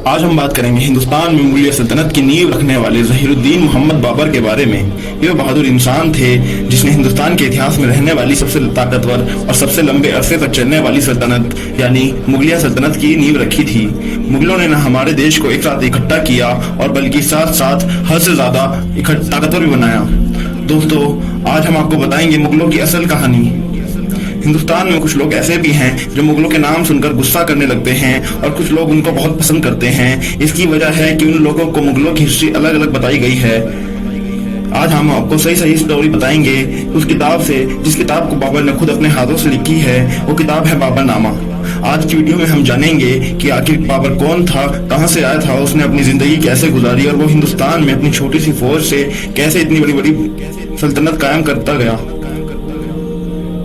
आज हम बात करेंगे हिंदुस्तान में मुगलिया सल्तनत की नींव रखने वाले ज़हीरुद्दीन मोहम्मद बाबर के बारे में। ये बहादुर इंसान थे जिसने हिंदुस्तान के इतिहास में रहने वाली सबसे ताकतवर और सबसे लंबे अरसे तक चलने वाली सल्तनत यानी मुगलिया सल्तनत की नींव रखी थी। मुगलों ने न हमारे देश को एक साथ इकट्ठा किया और बल्कि साथ साथ हद से ज्यादा ताकतवर भी बनाया। दोस्तों, आज हम आपको बताएंगे मुगलों की असल कहानी। हिंदुस्तान में कुछ लोग ऐसे भी हैं जो मुगलों के नाम सुनकर गुस्सा करने लगते हैं और कुछ लोग उनको बहुत पसंद करते हैं। इसकी वजह है कि उन लोगों को मुगलों की हिस्ट्री अलग अलग बताई गई है। आज हम आपको सही सही स्टोरी बताएंगे उस किताब से जिस किताब को बाबर ने खुद अपने हाथों से लिखी है। वो किताब है बाबरनामा। आज की वीडियो में हम जानेंगे कि आखिर बाबर कौन था, कहां से आया था, उसने अपनी जिंदगी कैसे गुजारी और वो हिंदुस्तान में अपनी छोटी सी फौज से कैसे इतनी बड़ी बड़ी सल्तनत कायम करता गया।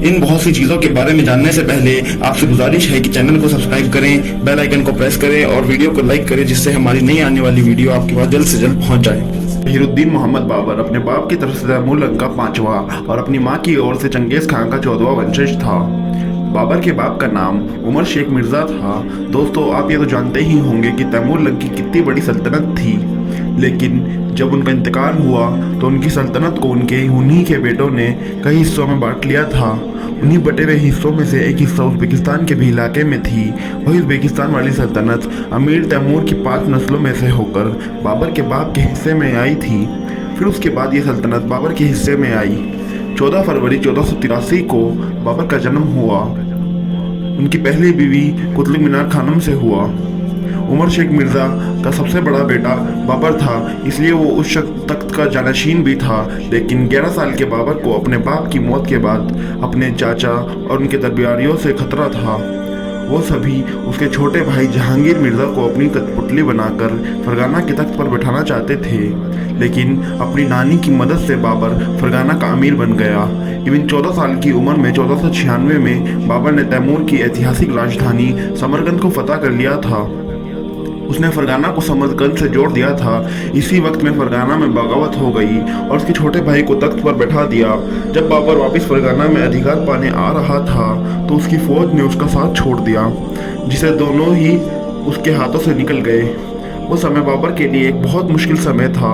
इन बहुत सी चीजों के बारे में जानने से पहले आपसे गुजारिश है कि चैनल को सब्सक्राइब करें, बेल आइकन को प्रेस करें और वीडियो को लाइक करें, जिससे हमारी नई आने वाली वीडियो आपके पास जल्द से जल्द पहुंच जाए। ज़हीरुद्दीन मोहम्मद बाबर अपने बाप की तरफ से तैमूर का 5वां और अपनी मां की ओर से चंगेज खान का 14वां वंशज था। बाबर के बाप का नाम उमर शेख मिर्जा था। दोस्तों, आप ये तो जानते ही होंगे कि तैमूर की कितनी बड़ी सल्तनत थी, लेकिन जब उनका इंतकाल हुआ तो उनकी सल्तनत को उन्हीं के बेटों ने कई हिस्सों में बांट लिया था। उन्हीं बटे हुए हिस्सों में से एक हिस्सा उज़्बेकिस्तान के भी इलाके में थी। वही उज़्बेकिस्तान वाली सल्तनत अमीर तैमूर की 5 नस्लों में से होकर बाबर के बाप के हिस्से में आई थी। फिर उसके बाद ये सल्तनत बाबर के हिस्से में आई। 14 फरवरी 1483 को बाबर का जन्म हुआ। उनकी पहली बीवी कुतुब मीनार खानम से हुआ। उमर शेख मिर्जा का सबसे बड़ा बेटा बाबर था, इसलिए वो उस तख्त का जानशीन भी था। लेकिन 11 साल के बाबर को अपने बाप की मौत के बाद अपने चाचा और उनके दरबारियों से खतरा था। वो सभी उसके छोटे भाई जहांगीर मिर्जा को अपनी कठपुतली बनाकर फरगाना के तख्त पर बैठाना चाहते थे, लेकिन अपनी नानी की मदद से बाबर फरगाना का अमीर बन गया। इवन 14 साल की उम्र में 1496 में बाबर ने तैमूर की ऐतिहासिक राजधानी समरकंद को फतह कर लिया था। उसने फरगाना को समरकंद से जोड़ दिया था। इसी वक्त में फरगाना में बगावत हो गई और उसके छोटे भाई को तख्त पर बैठा दिया। जब बाबर वापस फरगाना में अधिकार पाने आ रहा था तो उसकी फौज ने उसका साथ छोड़ दिया, जिसे दोनों ही उसके हाथों से निकल गए। वो समय बाबर के लिए एक बहुत मुश्किल समय था।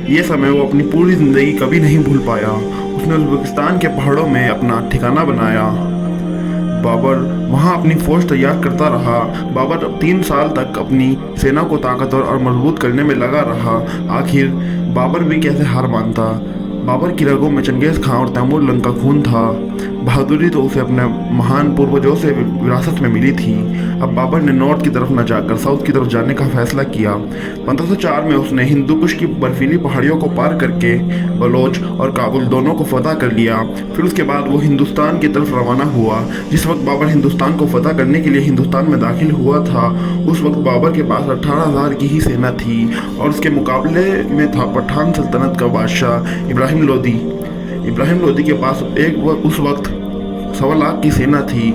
ये समय वो अपनी पूरी जिंदगी कभी नहीं भूल पाया। उसने उज़्बेकिस्तान के पहाड़ों में अपना ठिकाना बनाया। बाबर वहां अपनी फौज तैयार करता रहा। बाबर 3 साल तक अपनी सेना को ताकतवर और मजबूत करने में लगा रहा। आखिर बाबर भी कैसे हार मानता। बाबर की रगों में चंगेज खान और तैमूर का खून था। बहादुरी तो उसे अपने महान पूर्वजों से विरासत में मिली थी। अब बाबर ने नॉर्थ की तरफ न जाकर साउथ की तरफ जाने का फैसला किया। 1504 में उसने हिंदू कुश की बर्फीली पहाड़ियों को पार करके बलोच और काबुल दोनों को फतह कर लिया। फिर उसके बाद वो हिंदुस्तान की तरफ रवाना हुआ। जिस वक्त बाबर हिंदुस्तान को फतह करने के लिए हिंदुस्तान में दाखिल हुआ था, उस वक्त बाबर के पास 18,000 की ही सेना थी और उसके मुकाबले में था पठान सल्तनत का बादशाह इब्राहिम लोदी। इब्राहिम लोदी के पास उस वक्त 1.25 लाख की सेना थी।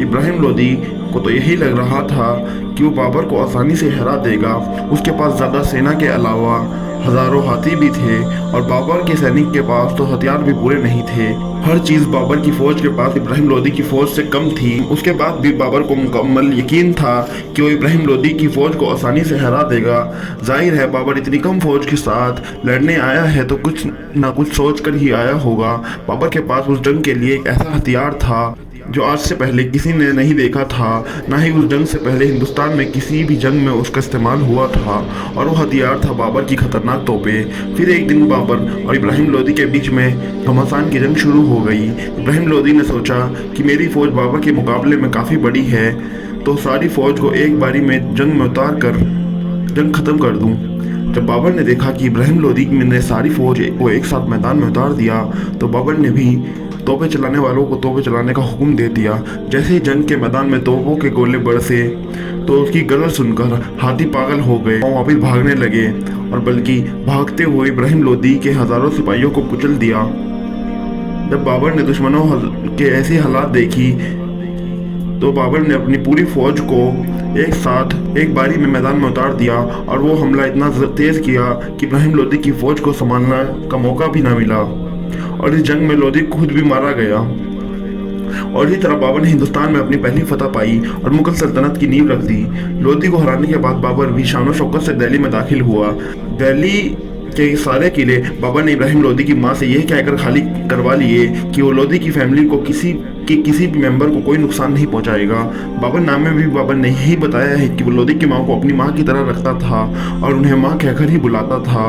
इब्राहिम लोदी को तो यही लग रहा था कि वो बाबर को आसानी से हरा देगा। उसके पास ज़्यादा सेना के अलावा हजारों हाथी भी थे और बाबर के सैनिक के पास तो हथियार भी पूरे नहीं थे। हर चीज़ बाबर की फौज के पास इब्राहिम लोदी की फौज से कम थी। उसके बाद भी बाबर को मुकम्मल यकीन था कि वो इब्राहिम लोदी की फौज को आसानी से हरा देगा। जाहिर है बाबर इतनी कम फौज के साथ लड़ने आया है तो कुछ ना कुछ सोच कर ही आया होगा। बाबर के पास उस जंग के लिए एक ऐसा हथियार था जो आज से पहले किसी ने नहीं देखा था, ना ही उस जंग से पहले हिंदुस्तान में किसी भी जंग में उसका इस्तेमाल हुआ था, और वो हथियार था बाबर की खतरनाक तोपें। फिर एक दिन बाबर और इब्राहिम लोदी के बीच में घमासान की जंग शुरू हो गई। इब्राहिम लोदी ने सोचा कि मेरी फौज बाबर के मुकाबले में काफ़ी बड़ी है, तो सारी फौज को एक बारी में जंग में उतार कर जंग खत्म कर दूं। जब बाबर ने देखा कि इब्राहिम लोदी ने सारी फौज को एक साथ मैदान में उतार दिया, तो बाबर ने भी तोपे चलाने वालों को तोपे चलाने का हुक्म दे दिया। जैसे ही जंग के मैदान में तोपों के गोले बरसे तो उसकी गरज सुनकर हाथी पागल हो गए और वापस भागने लगे, और बल्कि भागते हुए इब्राहिम लोदी के हजारों सिपाहियों को कुचल दिया। जब बाबर ने दुश्मनों के ऐसी हालात देखी तो बाबर ने अपनी पूरी फौज को एक साथ एक बारी में मैदान में उतार दिया, और वो हमला इतना तेज किया कि इब्राहिम लोदी की फौज को संभालने का मौका भी ना मिला, और इस जंग में लोदी खुद भी मारा गया। और इसी तरह बाबर ने हिंदुस्तान में अपनी पहली फतह पाई और मुगल सल्तनत की नींव रख दी। लोधी को हराने के बाद बाबर भी शान शौकत से दिल्ली में दाखिल हुआ। दिल्ली के सारे किले बाबर ने इब्राहिम लोधी की मां से यह कहकर खाली करवा लिए कि वो लोधी की फैमिली को किसी भी मेंबर को कोई नुकसान नहीं पहुंचाएगा। बाबर नामे में भी बाबर ने यही बताया है कि वो लोधी की मां को अपनी मां की तरह रखता था और उन्हें मां कहकर ही बुलाता था।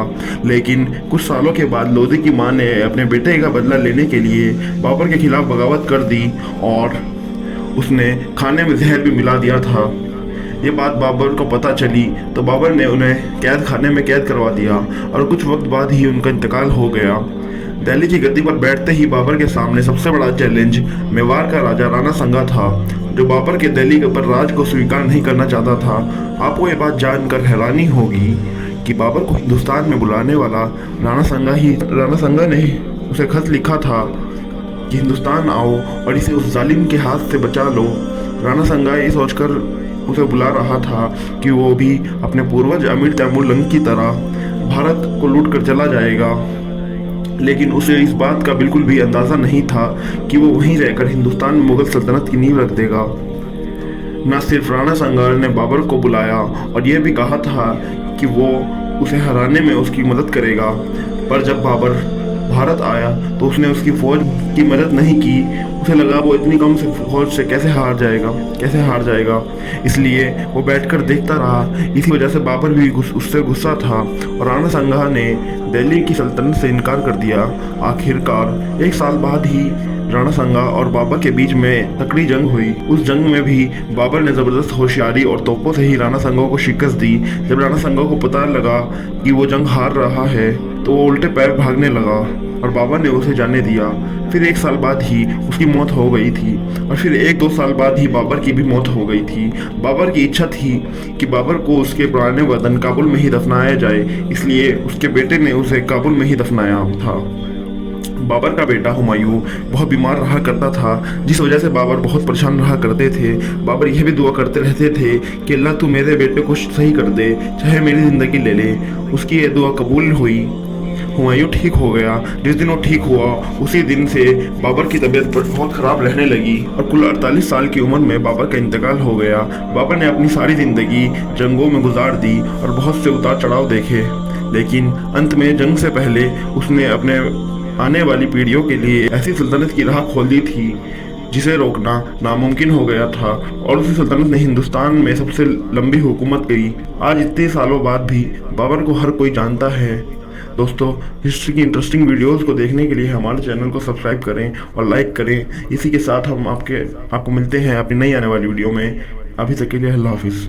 लेकिन कुछ सालों के बाद लोधी की मां ने अपने बेटे का बदला लेने के लिए बाबर के खिलाफ बगावत कर दी और उसने खाने में जहर भी मिला दिया था। ये बात बाबर को पता चली तो बाबर ने उन्हें कैद खाने में कैद करवा दिया और कुछ वक्त बाद ही उनका इंतकाल हो गया। दिल्ली की गद्दी पर बैठते ही बाबर के सामने सबसे बड़ा चैलेंज मेवाड़ का राजा राणा संगा था, जो बाबर के दिल्ली पर राज को स्वीकार नहीं करना चाहता था। आपको ये बात जानकर हैरानी होगी कि बाबर को हिंदुस्तान में बुलाने वाला राणा संगा ने उसे खत लिखा था कि हिंदुस्तान आओ और इसे उस जालिम के हाथ से बचा लो। राणा संगा ये सोचकर उसे बुला रहा था कि वो भी अपने पूर्वज अमीर तैमूर लंग की तरह भारत को लूट कर चला जाएगा, लेकिन उसे इस बात का बिल्कुल भी अंदाज़ा नहीं था कि वो वहीं रहकर हिंदुस्तान में मुगल सल्तनत की नींव रख देगा। न सिर्फ राणा संगा ने बाबर को बुलाया और यह भी कहा था कि वो उसे हराने में उसकी मदद करेगा, पर जब बाबर भारत आया तो उसने उसकी फौज की मदद नहीं की। उसे लगा वो इतनी कम से फौज से कैसे हार जाएगा, इसलिए वो बैठकर देखता रहा। इसी वजह से बाबर भी उससे गुस्सा था और राणा संगा ने दिल्ली की सल्तनत से इनकार कर दिया। आखिरकार 1 साल बाद ही राणा संगा और बाबर के बीच में तकड़ी जंग हुई। उस जंग में भी बाबर ने ज़बरदस्त होशियारी और तोपों से ही राणा संगा को शिकस्त दी। जब राणा संगा को पता लगा कि वो जंग हार रहा है तो वो उल्टे पैर भागने लगा और बाबर ने उसे जाने दिया। फिर 1 साल बाद ही उसकी मौत हो गई थी और फिर 1-2 साल बाद ही बाबर की भी मौत हो गई थी। बाबर की इच्छा थी कि बाबर को उसके पुराने वतन काबुल में ही दफनाया जाए, इसलिए उसके बेटे ने उसे काबुल में ही दफनाया था। बाबर का बेटा हुमायूं बहुत बीमार रहा करता था, जिस वजह से बाबर बहुत परेशान रहा करते थे। बाबर यह भी दुआ करते रहते थे कि अल्लाह तू मेरे बेटे को सही कर दे, चाहे मेरी ज़िंदगी ले ले। उसकी ये दुआ कबूल हुई। हुमायूं ठीक हो गया। जिस दिन वो ठीक हुआ उसी दिन से बाबर की तबीयत बहुत ख़राब रहने लगी और कुल 48 साल की उम्र में बाबर का इंतकाल हो गया। बाबर ने अपनी सारी ज़िंदगी जंगों में गुजार दी और बहुत से उतार चढ़ाव देखे, लेकिन अंत में जंग से पहले उसने अपने आने वाली पीढ़ियों के लिए ऐसी सल्तनत की राह खोल दी थी जिसे रोकना नामुमकिन हो गया था और उसी सल्तनत ने हिंदुस्तान में सबसे लंबी हुकूमत की। आज इतने सालों बाद भी बाबर को हर कोई जानता है। दोस्तों, हिस्ट्री की इंटरेस्टिंग वीडियोस को देखने के लिए हमारे चैनल को सब्सक्राइब करें और लाइक करें। इसी के साथ हम आपको मिलते हैं अपनी नई आने वाली वीडियो में। अभी तक के लिए अल्लाह हाफिज़।